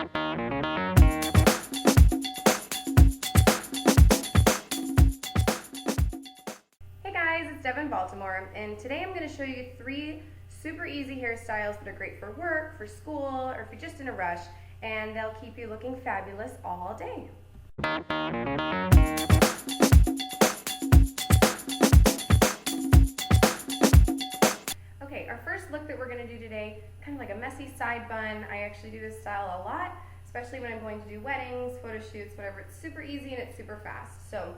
Hey guys, it's Devon, Baltimore, and today I'm going to show you 3 super easy hairstyles that are great for work, for school, or if you're just in a rush, and they'll keep you looking fabulous all day. Okay, our first look that we're going to do today, kind of like a messy side bun. I actually do this style a lot, especially when I'm going to do weddings, photo shoots, whatever. It's super easy and it's super fast. So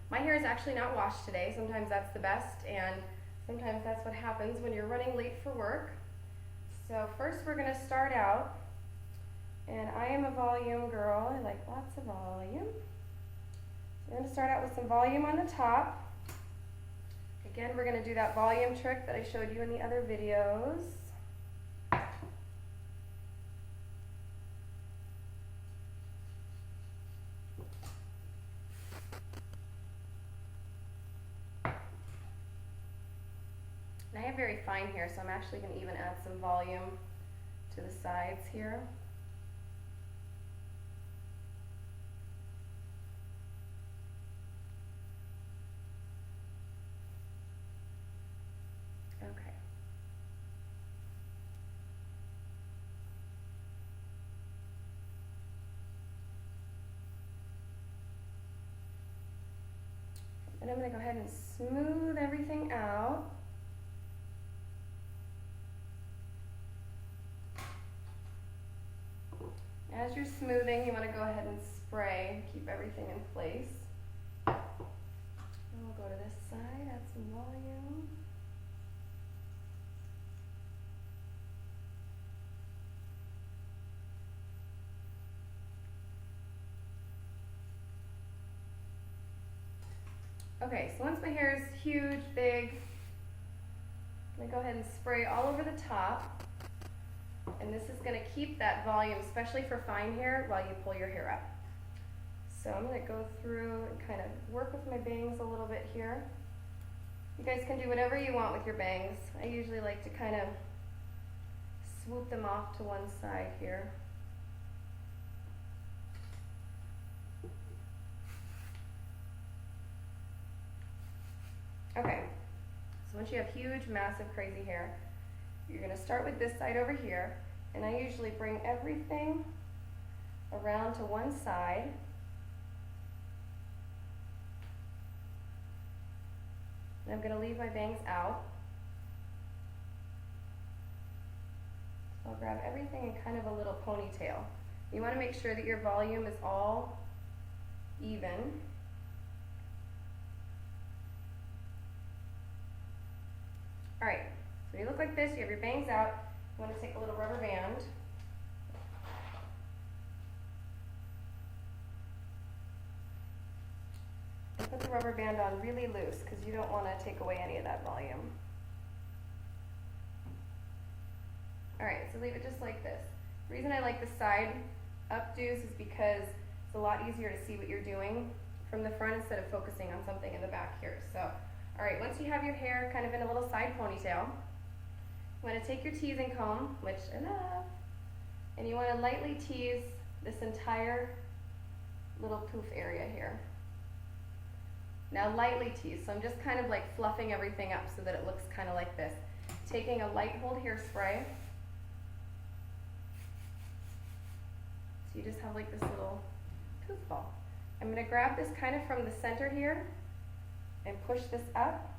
my hair is actually not washed today. Sometimes that's the best, and sometimes that's what happens when you're running late for work. So first we're going to start out, and I am a volume girl. I like lots of volume. So we're going to start out with some volume on the top. Again, we're going to do that volume trick that I showed you in the other videos. And I have very fine hair, so I'm actually going to even add some volume to the sides here. Okay. And I'm going to go ahead and smooth everything out. As you're smoothing, you want to go ahead and spray, keep everything in place. And we'll go to this side, add some volume. Okay, so once my hair is huge, big, I'm going to go ahead and spray all over the top. And this is going to keep that volume, especially for fine hair, while you pull your hair up. So I'm going to go through and kind of work with my bangs a little bit here. You guys can do whatever you want with your bangs. I usually like to kind of swoop them off to one side here. Okay, so once you have huge, massive, crazy hair, you're going to start with this side over here, and I usually bring everything around to one side. And I'm going to leave my bangs out. So I'll grab everything in kind of a little ponytail. You want to make sure that your volume is all even. Alright, so you look like this, you have your bangs out. You want to take a little rubber band. And put the rubber band on really loose because you don't want to take away any of that volume. Alright, so leave it just like this. The reason I like the side updos is because it's a lot easier to see what you're doing from the front instead of focusing on something in the back here. So, alright, once you have your hair kind of in a little side ponytail, you want to take your teasing comb, which enough, and you want to lightly tease this entire little poof area here. Now lightly tease, so I'm just kind of like fluffing everything up so that it looks kind of like this. Taking a light hold hairspray, so you just have like this little poof ball. I'm going to grab this kind of from the center here and push this up.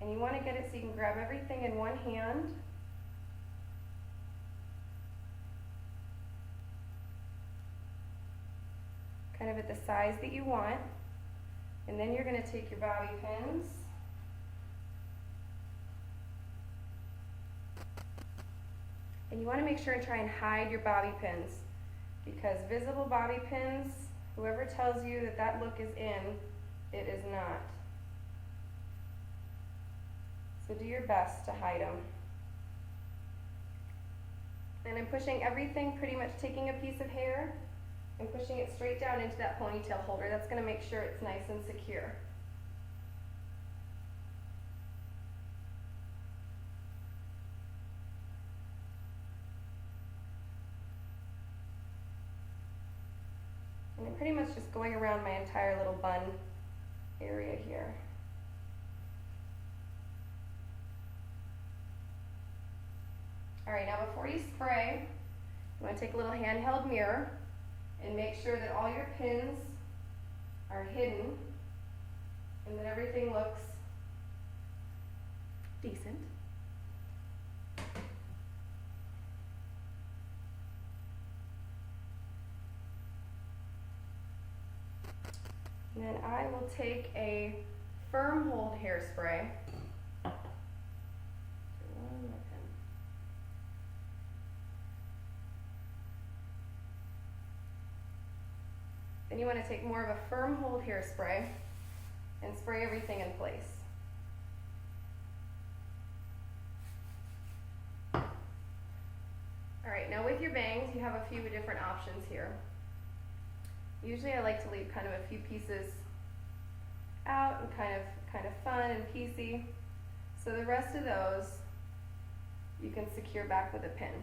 And you want to get it so you can grab everything in one hand. Kind of at the size that you want. And then you're going to take your bobby pins. And you want to make sure and try and hide your bobby pins, because visible bobby pins, whoever tells you that that look is in, it is not. So do your best to hide them. And I'm pushing everything, pretty much taking a piece of hair and pushing it straight down into that ponytail holder. That's going to make sure it's nice and secure. pretty much just going around my entire little bun area here. All right, now before you spray, you want to take a little handheld mirror and make sure that all your pins are hidden and that everything looks decent. And then I will take a firm hold hairspray. Then you want to take more of a firm hold hairspray and spray everything in place. All right, now with your bangs, you have a few different options here. Usually I like to leave kind of a few pieces out and kind of fun and piecey. So the rest of those you can secure back with a pin.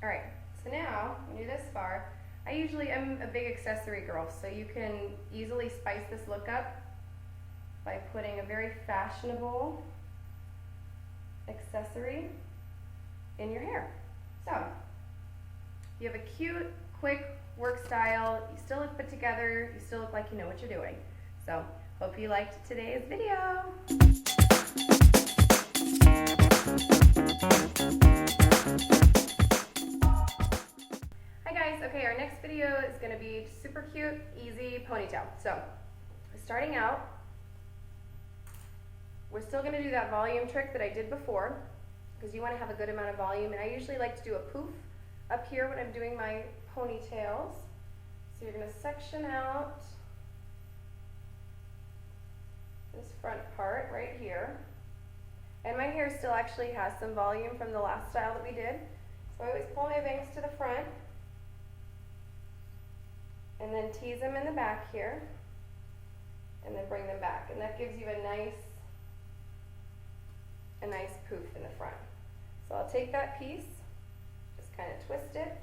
All right, so now when you're this far, I usually am a big accessory girl, so you can easily spice this look up by putting a very fashionable accessory in your hair. So, you have a cute, quick work style, you still look put together, you still look like you know what you're doing. So, hope you liked today's video. Hi guys, okay, our next video is going to be super cute, easy ponytail. So, starting out, we're still going to do that volume trick that I did before, because you want to have a good amount of volume, and I usually like to do a poof up here when I'm doing my ponytails. So you're going to section out this front part right here, and my hair still actually has some volume from the last style that we did, so I always pull my bangs to the front and then tease them in the back here and then bring them back, and that gives you a nice poof in the front. So I'll take that piece, just kind of twist it,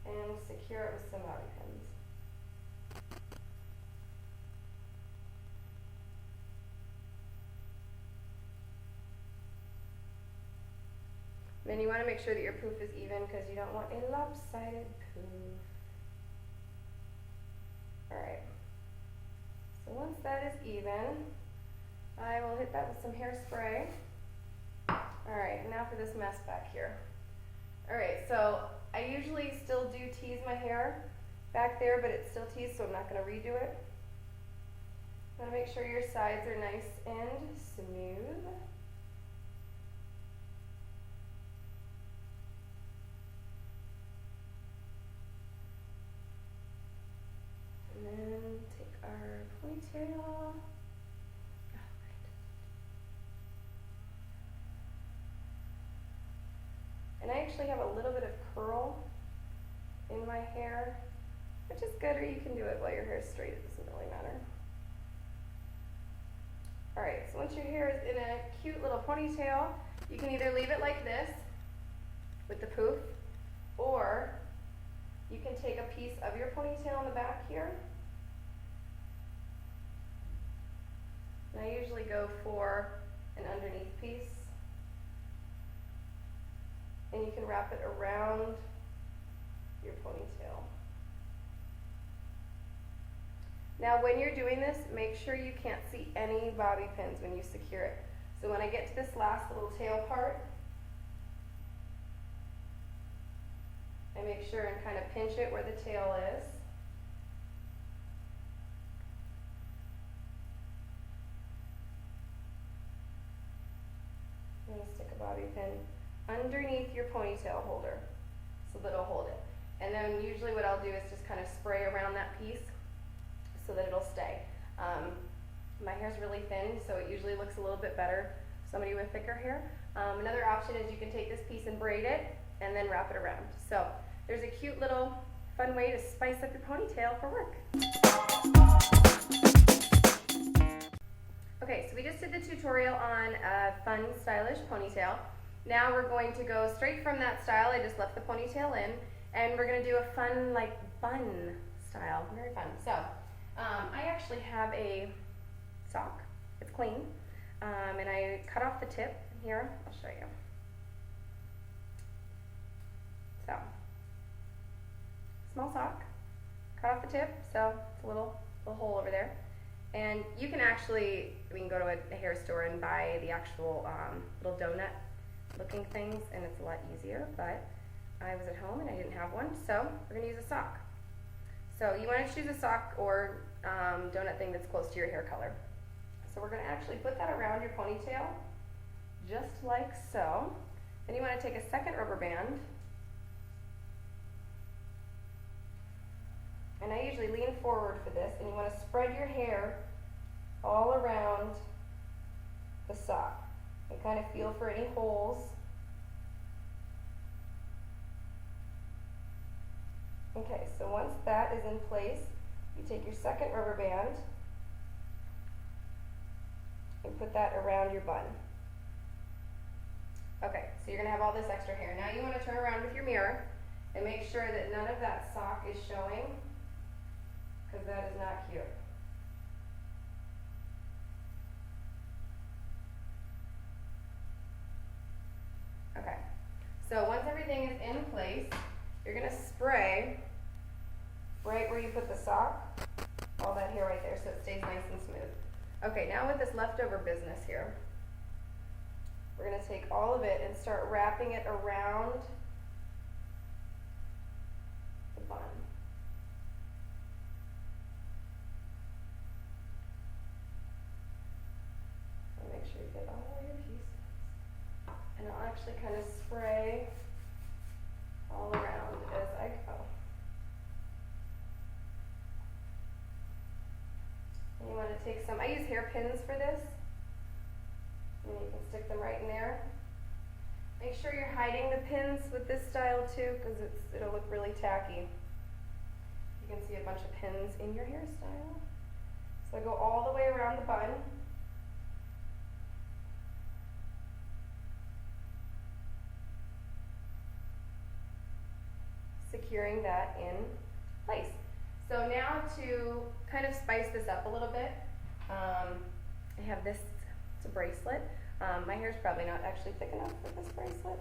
and secure it with some bobby pins. Then you want to make sure that your poof is even, because you don't want a lopsided poof. Alright, so once that is even, I will hit that with some hairspray. Alright, now for this mess back here. Alright, so I usually still do tease my hair back there, but it's still teased, so I'm not going to redo it. Want to make sure your sides are nice and smooth. And then take our ponytail. And I actually have a little bit of curl in my hair, which is good, or you can do it while your hair is straight, it doesn't really matter. Alright, so once your hair is in a cute little ponytail, you can either leave it like this, with the poof, or you can take a piece of your ponytail in the back here. And I usually go for an underneath piece. And you can wrap it around your ponytail. Now when you're doing this, make sure you can't see any bobby pins when you secure it. So when I get to this last little tail part, I make sure and kind of pinch it where the tail is. I'm going to stick a bobby pin underneath your ponytail holder so that it'll hold it. And then usually what I'll do is just kind of spray around that piece so that it'll stay. My hair's really thin, so it usually looks a little bit better for somebody with thicker hair. Another option is you can take this piece and braid it and then wrap it around. So there's a cute little fun way to spice up your ponytail for work. Okay, so we just did the fun, stylish ponytail. Now we're going to go straight from that style. I just left the ponytail in, and we're gonna do a fun, like, bun style. Very fun. So, I actually have a sock. It's clean, and I cut off the tip here. I'll show you. So, small sock, cut off the tip, so it's a little hole over there. And you can actually, we can go to a hair store and buy the actual little donut looking things, and it's a lot easier, but I was at home and I didn't have one, so we're gonna use a sock. So you wanna choose a sock or donut thing that's close to your hair color. So we're gonna actually put that around your ponytail, just like so. Then you wanna take a second rubber band, and I usually lean forward for this, and you wanna spread your hair all around the sock and kind of feel for any holes. Okay, so once that is in place, you take your second rubber band and put that around your bun. Okay, so you're gonna have all this extra hair. Now you wanna turn around with your mirror and make sure that none of that sock is showing, because that is not cute. Okay, so once everything is in place, you're gonna spray right where you put the sock, all that hair right there, so it stays nice and smooth. Okay, now with this leftover business here, we're gonna take all of it and start wrapping it around the bun. And make sure you get all your pieces. And I'll actually kind of spray all around as I go. And you want to take some, I use hair pins for this, and you can stick them right in there. Make sure you're hiding the pins with this style too, because it'll look really tacky. You can see a bunch of pins in your hairstyle. So I go all the way around the bun. Securing that in place. So now to kind of spice this up a little bit, I have this, it's a bracelet. My hair's probably not actually thick enough for this bracelet,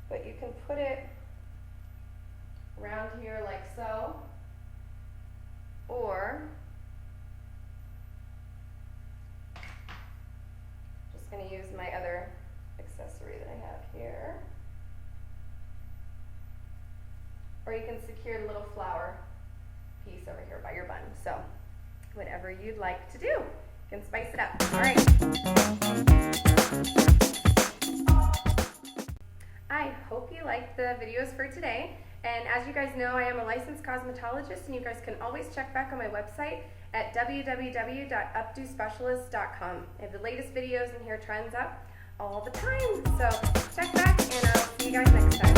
but you can put it around here like so, or just going to use my other accessory that I have here. Or you can secure the little flower piece over here by your bun. So whatever you'd like to do, you can spice it up. All right. I hope you liked the videos for today. And as you guys know, I am a licensed cosmetologist, and you guys can always check back on my website at www.updospecialist.com. I have the latest videos and hair trends up all the time. So check back, and I'll see you guys next time.